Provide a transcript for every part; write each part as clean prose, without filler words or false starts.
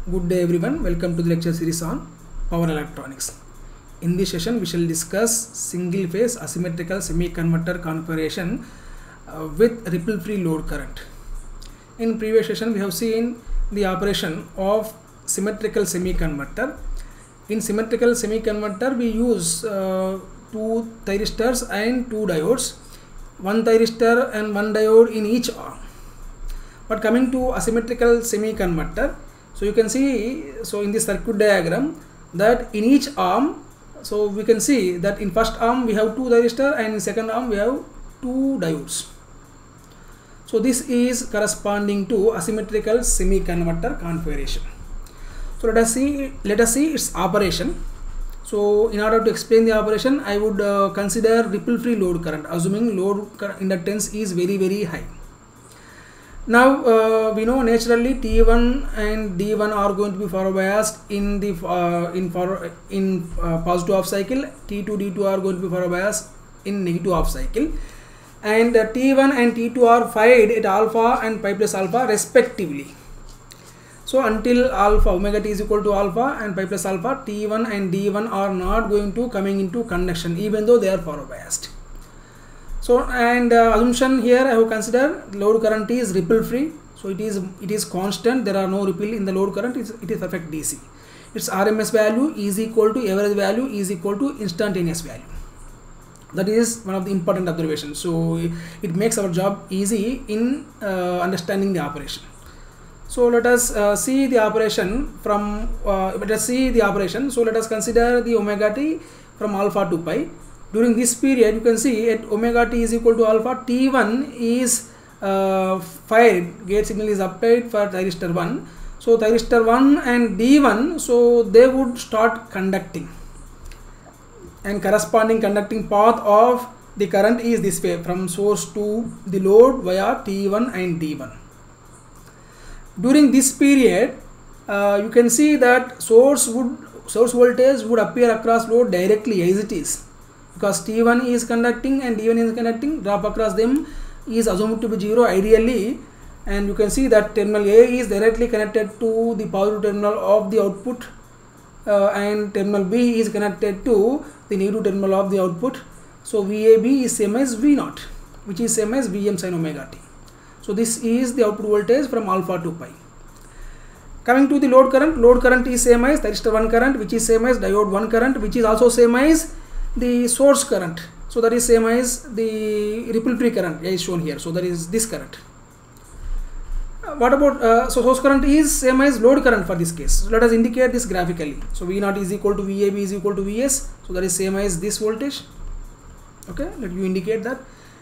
Good day everyone, welcome to the lecture series on power electronics. In this session we shall discuss single phase asymmetrical semi-converter configuration with ripple free load current. In previous session we have seen the operation of symmetrical semi-converter. In symmetrical semi-converter we use two thyristors and two diodes, one thyristor and one diode in each arm. But coming to asymmetrical semi-converter, so you can see, so in this circuit diagram, that in each arm, so we can see that in first arm we have two thyristor and in second arm we have two diodes. So this is corresponding to asymmetrical semi-converter configuration. So let us see its operation. So in order to explain the operation, I would consider ripple free load current, assuming load inductance is very high. Now we know naturally T1 and D1 are going to be forward biased in the positive half cycle. T2, D2 are going to be forward biased in negative half cycle, and T1 and T2 are fired at alpha and pi plus alpha respectively. So until alpha omega t is equal to alpha and pi plus alpha, T1 and D1 are not going to coming into conduction even though they are forward biased. So and assumption here I have considered load current is ripple free, so it is constant. There are no ripple in the load current. It is perfect DC. Its RMS value is equal to average value is equal to instantaneous value. That is one of the important observations. So it makes our job easy in understanding the operation. So let us see the operation from So let us consider the omega t from alpha to pi. During this period, you can see at omega t is equal to alpha, T1 is fired, gate signal is applied for thyristor 1. So thyristor 1 and D1, so they would start conducting, and corresponding conducting path of the current is this way from source to the load via T1 and D1. During this period, you can see that source voltage would appear across load directly as it is, because T1 is conducting and D1 is conducting. Drop across them is assumed to be 0 ideally, and you can see that terminal A is directly connected to the positive terminal of the output, and terminal B is connected to the negative terminal of the output. So VAB is same as V0, which is same as Vm sin omega t. So this is the output voltage from alpha to pi. Coming to the load current is same as thyristor 1 current, which is same as diode 1 current, which is also same as the source current. So that is same as the ripple free current as shown here. So that is this current. What about so source current is same as load current for this case. So let us indicate this graphically. So V0 is equal to VAB is equal to Vs. So that is same as this voltage. Okay, let you indicate that.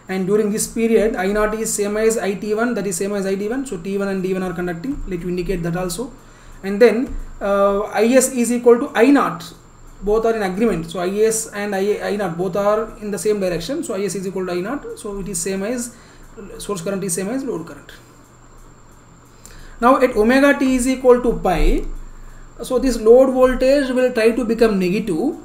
And during this period, I0 is same as IT1, that is same as ID1. So T1 and D1 are conducting. Let you indicate that also. And then IS is equal to I0. Both are in agreement. So IS and I0 both are in the same direction. So IS is equal to I0. So it is same as source current is same as load current. Now at omega t is equal to pi, so this load voltage will try to become negative,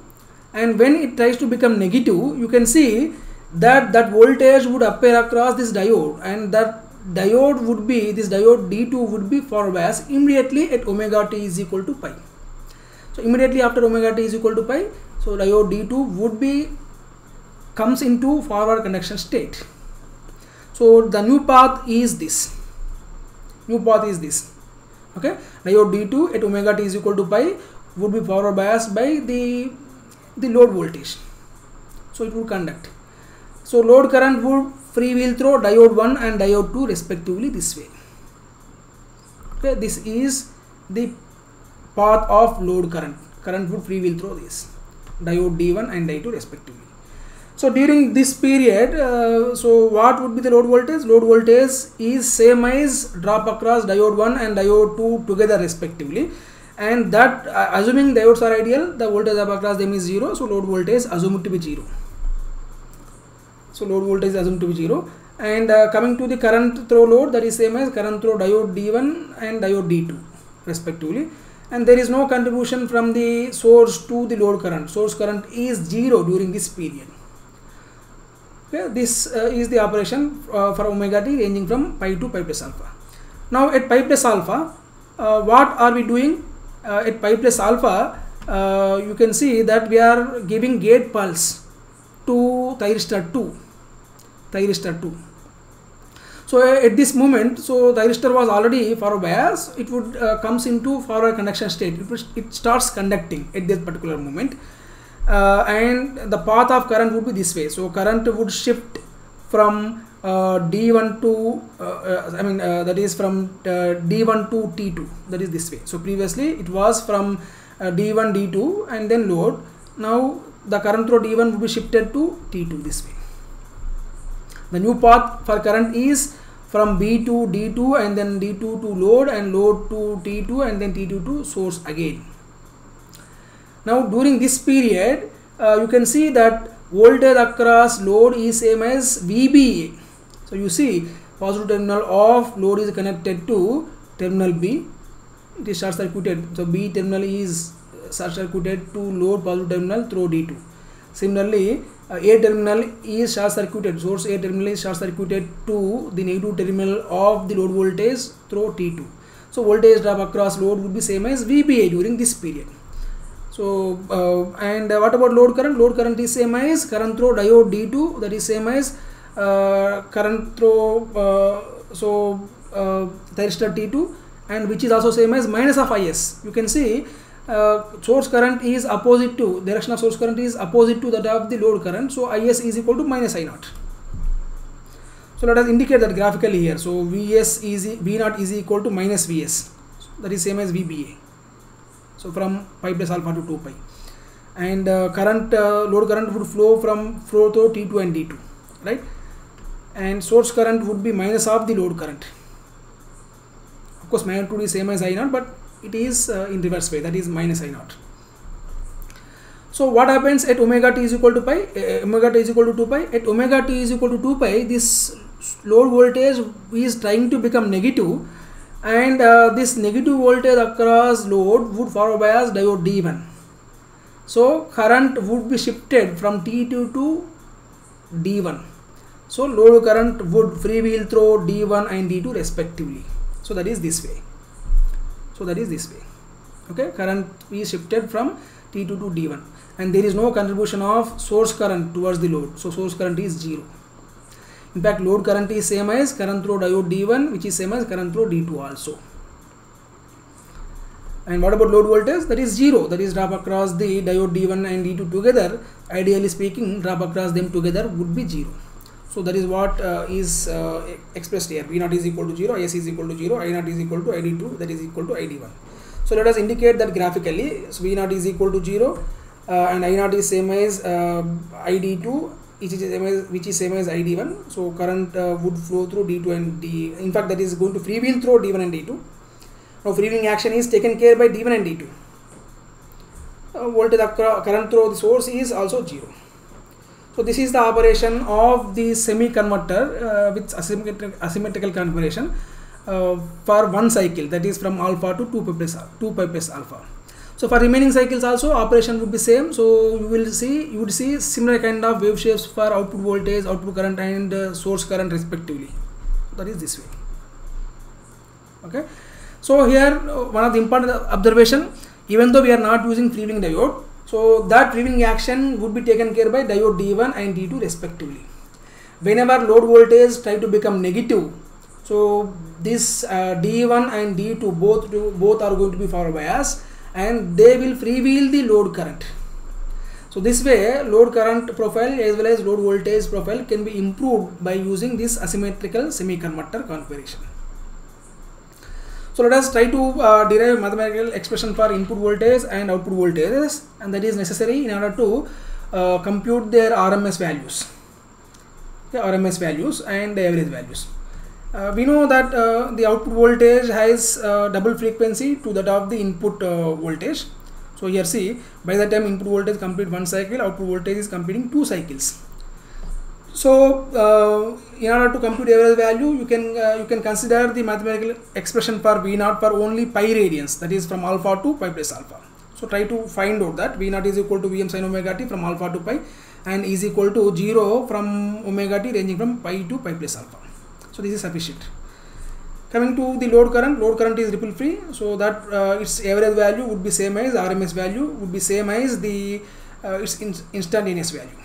and when it tries to become negative, you can see that voltage would appear across this diode, and that diode would be, this diode D2 would be forward biased immediately at omega t is equal to pi. So immediately after omega t is equal to pi, so diode D2 would be comes into forward conduction state. So the new path is this. Okay, diode D2 at omega t is equal to pi would be forward biased by the load voltage. So it would conduct. So load current would free wheel through diode 1 and diode 2 respectively this way. Okay, this is the path of load current. Current would free wheel through this diode D1 and D2 respectively. So during this period, so what would be the load voltage? Load voltage is same as drop across diode 1 and diode 2 together respectively, and that assuming diodes are ideal, the voltage drop across them is 0. So load voltage assumed to be 0. And coming to the current through load, that is same as current through diode D1 and diode D2 respectively, and there is no contribution from the source to the load current. Source current is 0 during this period. Okay, this is the operation for omega t ranging from pi to pi plus alpha. Now at pi plus alpha, what are we doing at pi plus alpha? You can see that we are giving gate pulse to thyristor 2. So at this moment, so thyristor was already forward bias, it would comes into forward conduction state. It starts conducting at this particular moment, and the path of current would be this way. So current would shift from D1 to that is from D1 to T2, that is this way. So previously it was from D1 D2 and then load. Now the current through D1 would be shifted to T2 this way. The new path for current is from B to D2 and then D2 to load and load to T2 and then T2 to source again. Now during this period you can see that voltage across load is same as VBA. So you see positive terminal of load is connected to terminal B, it is short circuited. So B terminal is short circuited to load positive terminal through D2. Similarly, A terminal is short circuited, source A terminal is short circuited to the negative terminal of the load voltage through T2. So voltage drop across load would be same as VBA during this period. So and what about load current? Load current is same as current through diode D2, that is same as current through thyristor T2, and which is also same as minus of IS. You can see source current is opposite to, direction of source current is opposite to that of the load current, so IS is equal to minus I0. So let us indicate that graphically here. So V0 is equal to minus Vs, that is same as VBA. So from pi plus alpha to 2 pi, and current load current would flow through T2 and D2, right? And source current would be minus of the load current. Of course magnitude is same as I0, but it is in reverse way, that is minus I0. So what happens at omega t is equal to pi? Omega t is equal to 2 pi. At omega t is equal to 2 pi, this load voltage is trying to become negative, and this negative voltage across load would forward bias diode D1. So current would be shifted from T2 to D1. So load current would freewheel through D1 and D2 respectively. So that is this way. Okay, current is shifted from T2 to D1, and there is no contribution of source current towards the load. So source current is 0. In fact, load current is same as current through diode D1, which is same as current through D2 also. And what about load voltage? That is 0. That is drop across the diode D1 and D2 together. Ideally speaking, drop across them together would be 0. So that is what is expressed here. V0 is equal to 0, IS is equal to 0, I0 is equal to ID2, that is equal to ID1. So let us indicate that graphically. So V0 is equal to 0 and I0 is same as ID2, which is same as ID1. So current would flow through D2 and D. In fact, that is going to freewheel through D1 and D2. Now freewheeling action is taken care by D1 and D2. Voltage current through the source is also 0. So this is the operation of the semi-converter with asymmetrical configuration for one cycle, that is from alpha to 2 pi plus alpha. So for remaining cycles also operation would be same. So you would see similar kind of wave shapes for output voltage, output current and source current respectively. That is this way. Okay. So here one of the important observation, even though we are not using freewheeling diode, so that freewheeling action would be taken care by diode D1 and D2 respectively. Whenever load voltage try to become negative, so this D1 and D2 both are going to be forward bias, and they will freewheel the load current. So this way load current profile as well as load voltage profile can be improved by using this asymmetrical semi-converter configuration. So let us try to derive mathematical expression for input voltage and output voltages, and that is necessary in order to compute their RMS values. Okay, RMS values and average values. We know that the output voltage has double frequency to that of the input voltage. So here see, by the time input voltage complete one cycle, output voltage is completing 2 cycles. So in order to compute average value, you can consider the mathematical expression for V0 for only pi radians, that is from alpha to pi plus alpha. So try to find out that V0 is equal to Vm sin omega t from alpha to pi, and is equal to 0 from omega t ranging from pi to pi plus alpha. So this is sufficient. Coming to the load current is ripple free, so that its average value would be same as RMS value, would be same as the its instantaneous value.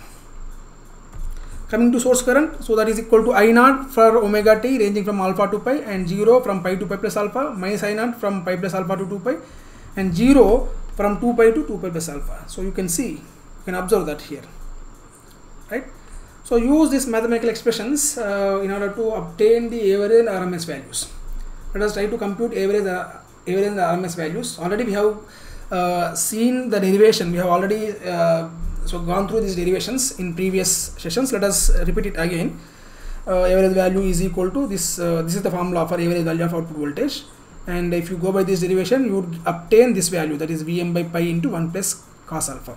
Coming to source current, so that is equal to I naught for omega t ranging from alpha to pi, and 0 from pi to pi plus alpha, minus I naught from pi plus alpha to 2 pi, and 0 from 2 pi to 2 pi plus alpha. So you can see, you can observe that here, right? So use these mathematical expressions in order to obtain the average and RMS values. Let us try to compute average and RMS values. Already we have seen the derivation. We have already gone through these derivations in previous sessions. Let us repeat it again. Average value is equal to this. This is the formula for average value of output voltage. And if you go by this derivation, you would obtain this value, that is Vm by pi into 1 plus cos alpha.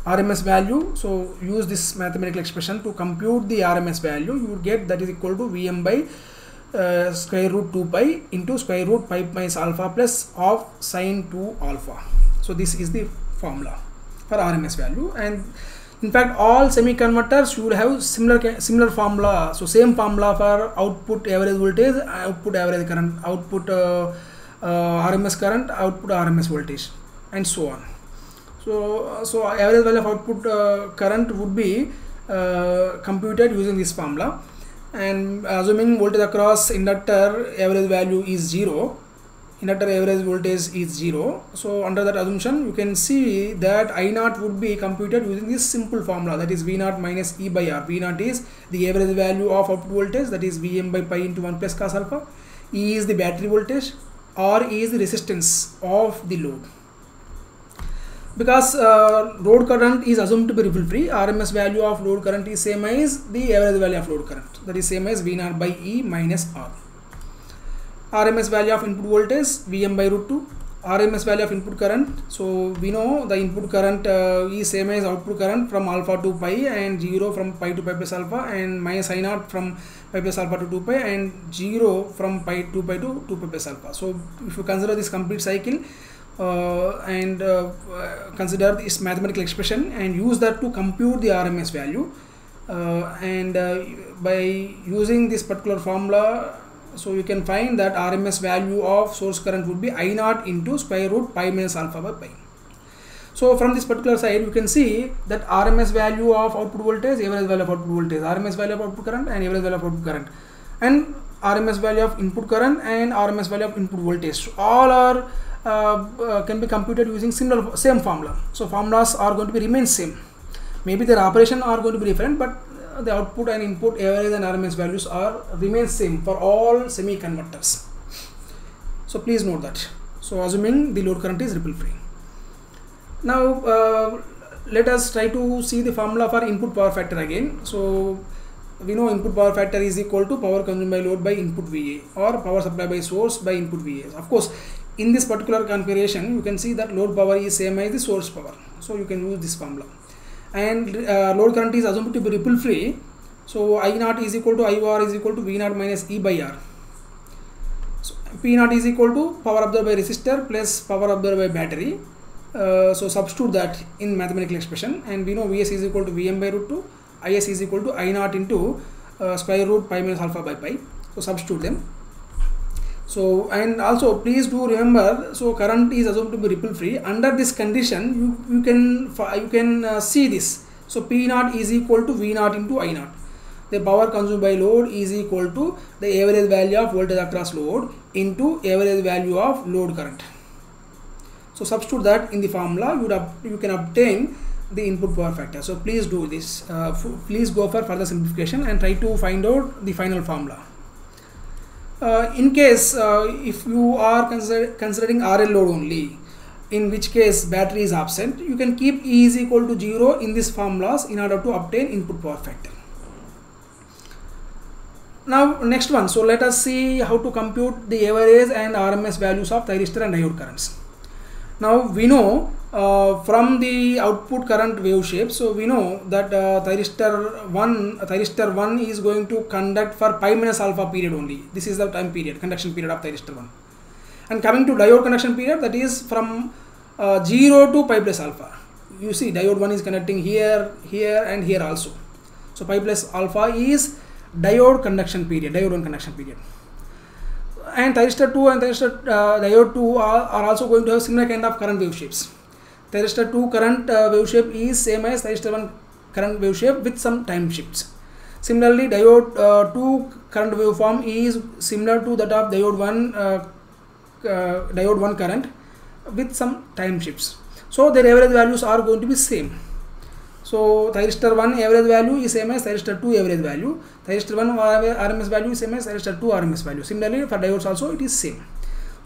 RMS value, so use this mathematical expression to compute the RMS value. You would get that is equal to Vm by square root 2 pi into square root pi minus alpha plus of sine 2 alpha. So this is the formula for RMS value, and in fact all semi-converters should have similar formula. So same formula for output average voltage, output average current, output RMS current, output RMS voltage, and so on. So average value of output current would be computed using this formula, and assuming voltage across inductor average value is 0, inductor average voltage is 0. So under that assumption, you can see that I naught would be computed using this simple formula, that is V naught minus E by R. V naught is the average value of output voltage, that is Vm by pi into 1 plus cos alpha. E is the battery voltage, R is the resistance of the load. Because load current is assumed to be ripple free, RMS value of load current is same as the average value of load current, that is same as V naught by E minus R. RMS value of input voltage Vm by root 2. RMS value of input current, so we know the input current is same as output current from alpha to pi, and 0 from pi to pi plus alpha, and minus I naught from pi plus alpha to 2 pi, and 0 from pi to 2 pi to 2 pi plus alpha. So if you consider this complete cycle and consider this mathematical expression and use that to compute the RMS value, and by using this particular formula, so you can find that RMS value of source current would be I naught into square root pi minus alpha by pi. So from this particular side, you can see that RMS value of output voltage, average value of output voltage, RMS value of output current, and average value of output current, and RMS value of input current and RMS value of input voltage, so all are can be computed using same formula. So formulas are going to be remain same. Maybe their operation are going to be different, but the output and input average and RMS values are remain same for all semi-converters. So please note that. So assuming the load current is ripple free. Now let us try to see the formula for input power factor again. So we know input power factor is equal to power consumed by load by input VA, or power supply by source by input VA. Of course, in this particular configuration, you can see that load power is same as the source power. So you can use this formula. And load current is assumed to be ripple free. So I naught is equal to IOR is equal to V naught minus E by R. So P naught is equal to power absorbed by resistor plus power absorbed by battery. So substitute that in mathematical expression, and we know Vs is equal to Vm by root 2, Is is equal to I naught into square root pi minus alpha by pi. So substitute them. So, and also please do remember, so current is assumed to be ripple free. Under this condition, you can see this. So P naught is equal to V naught into I naught. The power consumed by load is equal to the average value of voltage across load into average value of load current. So substitute that in the formula, you can obtain the input power factor. So please do this. Please go for further simplification and try to find out the final formula. In case if you are considering RL load only, in which case battery is absent, you can keep E is equal to 0 in these formulas in order to obtain input power factor. Now next one, so let us see how to compute the average and RMS values of thyristor and diode currents. Now we know from the output current wave shape, so we know that thyristor 1 is going to conduct for pi minus alpha period only. This is the time period, conduction period of thyristor 1. And coming to diode conduction period, that is from 0 to pi plus alpha. You see diode 1 is conducting here, here and here also. So pi plus alpha is diode conduction period, diode 1 conduction period. and thyristor 2 and thyristor diode 2 are also going to have similar kind of current wave shapes. Thyristor 2 current wave shape is same as thyristor 1 current wave shape with some time shifts. Similarly, diode 2 current waveform is similar to that of diode 1 current with some time shifts. So their average values are going to be same. So thyristor 1 average value is same as thyristor 2 average value. Thyristor 1 RMS value is same as thyristor 2 RMS value. Similarly, for diodes also it is same.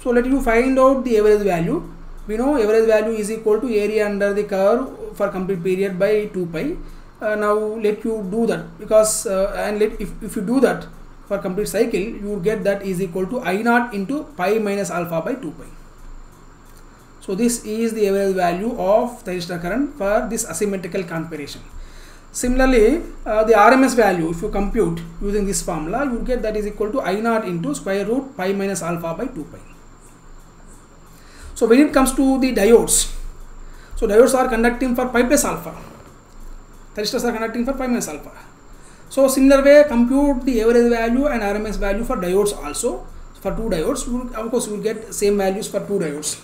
So let you find out the average value. We know average value is equal to area under the curve for complete period by 2 pi. Now let you do that, because if you do that for complete cycle, you will get that is equal to I naught into pi minus alpha by 2 pi. So this is the average value of thyristor current for this asymmetrical configuration. Similarly, the RMS value, if you compute using this formula, you will get that is equal to I naught into square root pi minus alpha by 2 pi. So when it comes to the diodes, so diodes are conducting for pi plus alpha. Thyristors are conducting for pi minus alpha. So similar way, compute the average value and RMS value for diodes also. For two diodes, of course you will get same values for two diodes.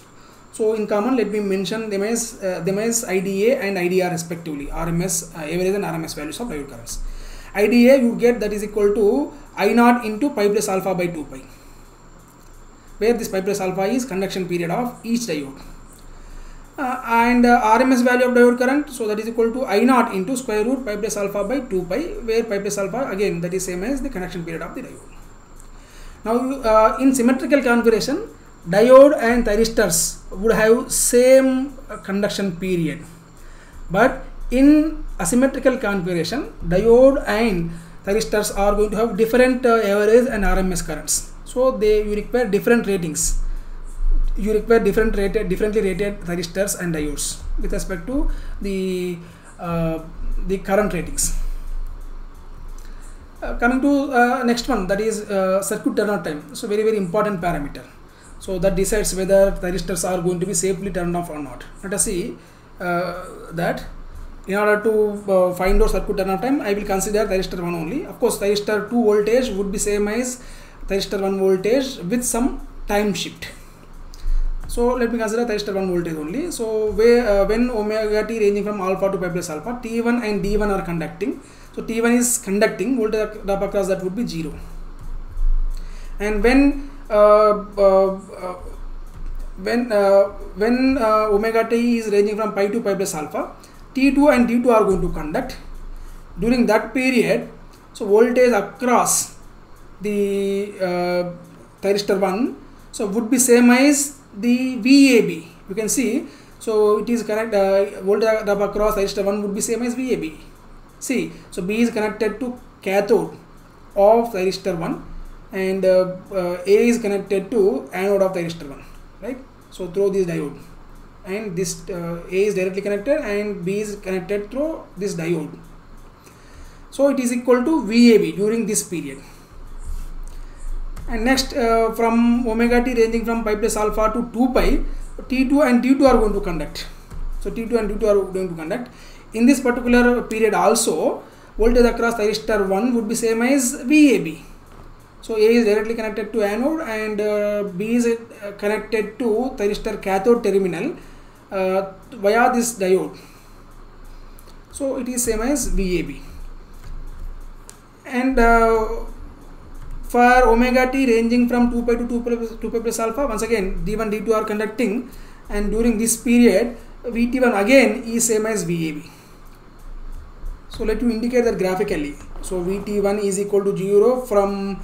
So in common, let me mention them as IDA and IDR respectively, RMS average and RMS values of diode currents. IDA you get that is equal to I naught into pi plus alpha by 2 pi, where this pi plus alpha is conduction period of each diode. And RMS value of diode current, so that is equal to I naught into square root pi plus alpha by 2 pi, where pi plus alpha again that is same as the conduction period of the diode. Now in symmetrical configuration, diode and thyristors would have same conduction period, but in asymmetrical configuration, diode and thyristors are going to have different average and RMS currents. So you require different ratings. You require differently rated thyristors and diodes with respect to the current ratings. Coming to next one, that is circuit turnout time. So very important parameter. So that decides whether thyristors are going to be safely turned off or not. Let us see that. In order to find out circuit turnout time, I will consider thyristor 1 only. Of course, thyristor 2 voltage would be same as thyristor 1 voltage with some time shift. So let me consider thyristor 1 voltage only. So when omega t ranging from alpha to pi plus alpha, T1 and D1 are conducting. So T1 is conducting, voltage drop across that would be 0. And when omega t is ranging from pi to pi plus alpha, T2 and D2 are going to conduct. During that period, so voltage across the thyristor 1 so would be same as the VAB. You can see, so it is connect voltage drop across thyristor 1 would be same as VAB. See, so B is connected to cathode of thyristor 1 and A is connected to anode of thyristor 1, right? So through this diode, and this A is directly connected and B is connected through this diode. So it is equal to VAB during this period. And next, from omega t ranging from pi plus alpha to 2 pi, T2 and D2 are going to conduct. So T2 and D2 are going to conduct. In this particular period also, voltage across thyristor 1 would be same as VAB. So A is directly connected to anode and B is connected to thyristor cathode terminal via this diode. So it is same as VAB. And for omega t ranging from 2 pi to 2 pi plus alpha, once again D1, D2 are conducting, and during this period VT1 again is same as VAB. So let you indicate that graphically. So VT1 is equal to 0 from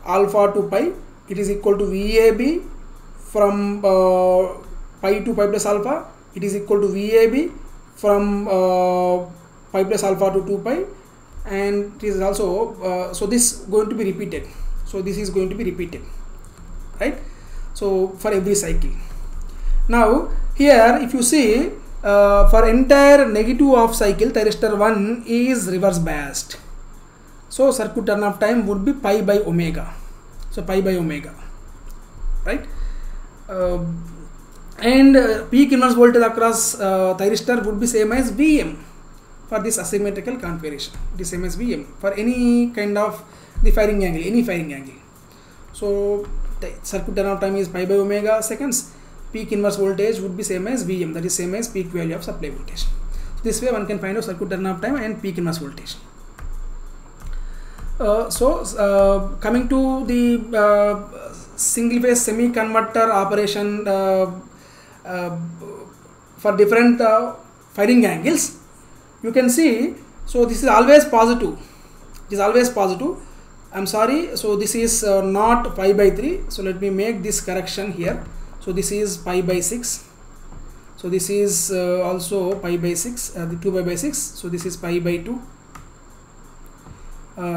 alpha to pi. It is equal to VAB from pi to pi plus alpha. It is equal to VAB from pi plus alpha to 2 pi. And it is also so this going to be repeated. So this is going to be repeated, right? So for every cycle. Now here if you see, for entire negative off cycle, thyristor 1 is reverse biased. So circuit turn off time would be pi by omega. So pi by omega, right? And peak inverse voltage across thyristor would be same as Vm. For this asymmetrical configuration, it is same as Vm for any kind of the firing angle, any firing angle. So the circuit turn off time is pi by omega seconds. Peak inverse voltage would be same as Vm, that is same as peak value of supply voltage. So this way one can find out circuit turn off time and peak inverse voltage. Coming to the single phase semi converter operation for different firing angles, you can see, so this is always positive, it is always positive. I'm sorry, so this is not pi by 3, so let me make this correction here. So this is pi by 6, so this is also pi by 6, the 2 pi by 6, so this is pi by 2,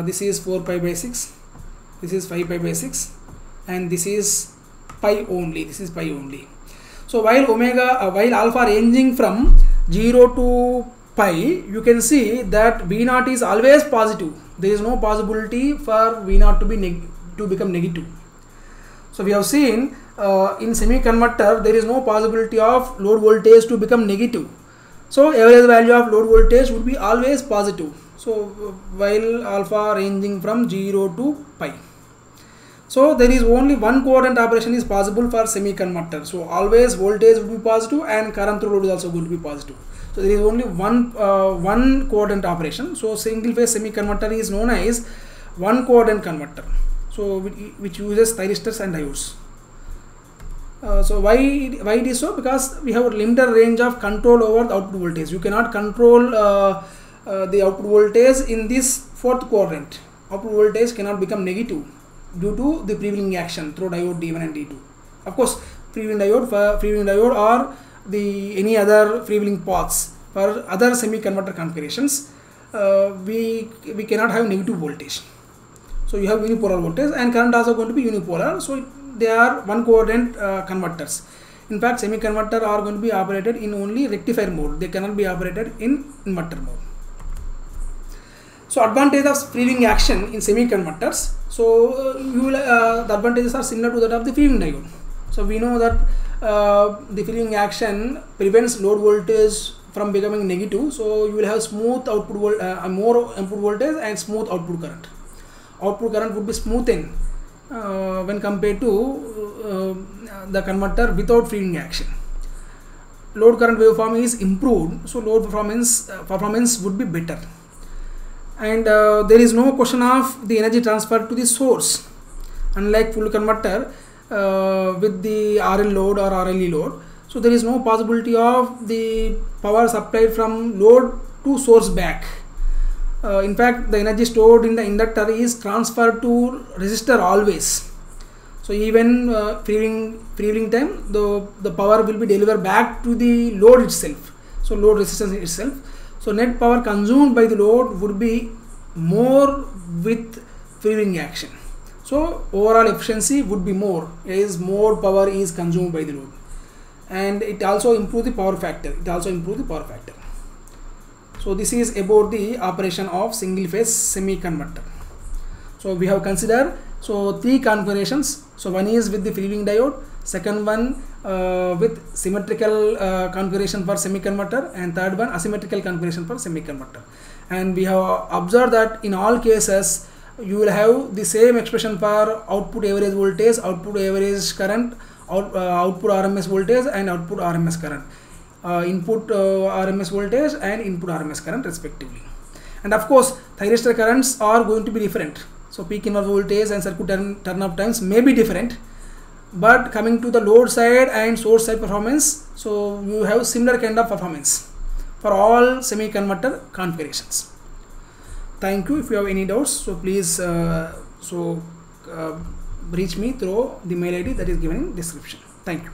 this is 4 pi by 6, this is 5 pi by 6, and this is pi only, this is pi only. So while omega, while alpha ranging from 0 to pi, you can see that V0 is always positive. There is no possibility for V0 to become negative. So we have seen in semi-converter there is no possibility of load voltage to become negative. So average value of load voltage would be always positive. So while alpha ranging from 0 to pi. So there is only one quadrant operation is possible for semi-converter. So always voltage will be positive and current through load is also going to be positive. So there is only one quadrant operation. So single phase semi-converter is known as one quadrant converter. So which uses thyristors and diodes. So why it is so? Because we have a limited range of control over the output voltage. You cannot control the output voltage in this fourth quadrant. Output voltage cannot become negative due to the freewheeling action through diode D1 and D2. Of course, freewheeling diode or the any other freewheeling paths for other semi-converter configurations, we cannot have negative voltage. So you have unipolar voltage and current also going to be unipolar. So they are one quadrant converters. In fact, semi-converter are going to be operated in only rectifier mode. They cannot be operated in inverter mode. So advantage of freewheeling action in semi-converters. So the advantages are similar to that of the freewheeling diode. So we know that the freewheeling action prevents load voltage from becoming negative. So you will have smooth output more input voltage and smooth output current. Output current would be smoothened when compared to the converter without freewheeling action. Load current waveform is improved, so load performance would be better. And there is no question of the energy transfer to the source, unlike full converter with the RL load or RLE load. So there is no possibility of the power supplied from load to source back. In fact, the energy stored in the inductor is transferred to resistor always. So even freewheeling time, the power will be delivered back to the load itself. So load resistance itself. So net power consumed by the load would be more with freewheeling action. So overall efficiency would be more as more power is consumed by the load, and it also improves the power factor. So this is about the operation of single phase semi-converter. So we have considered three configurations. So one is with the freewheeling diode, second one with symmetrical configuration for semi-converter, and third one asymmetrical configuration for semi-converter. And we have observed that in all cases you will have the same expression for output average voltage, output average current, output RMS voltage and output RMS current, input RMS voltage and input RMS current respectively. And of course thyristor currents are going to be different. So peak inverse voltage and circuit turn off times may be different, but coming to the load side and source side performance, so you have similar kind of performance for all semi-converter configurations. Thank you. If you have any doubts, so please reach me through the mail ID that is given in description. Thank you.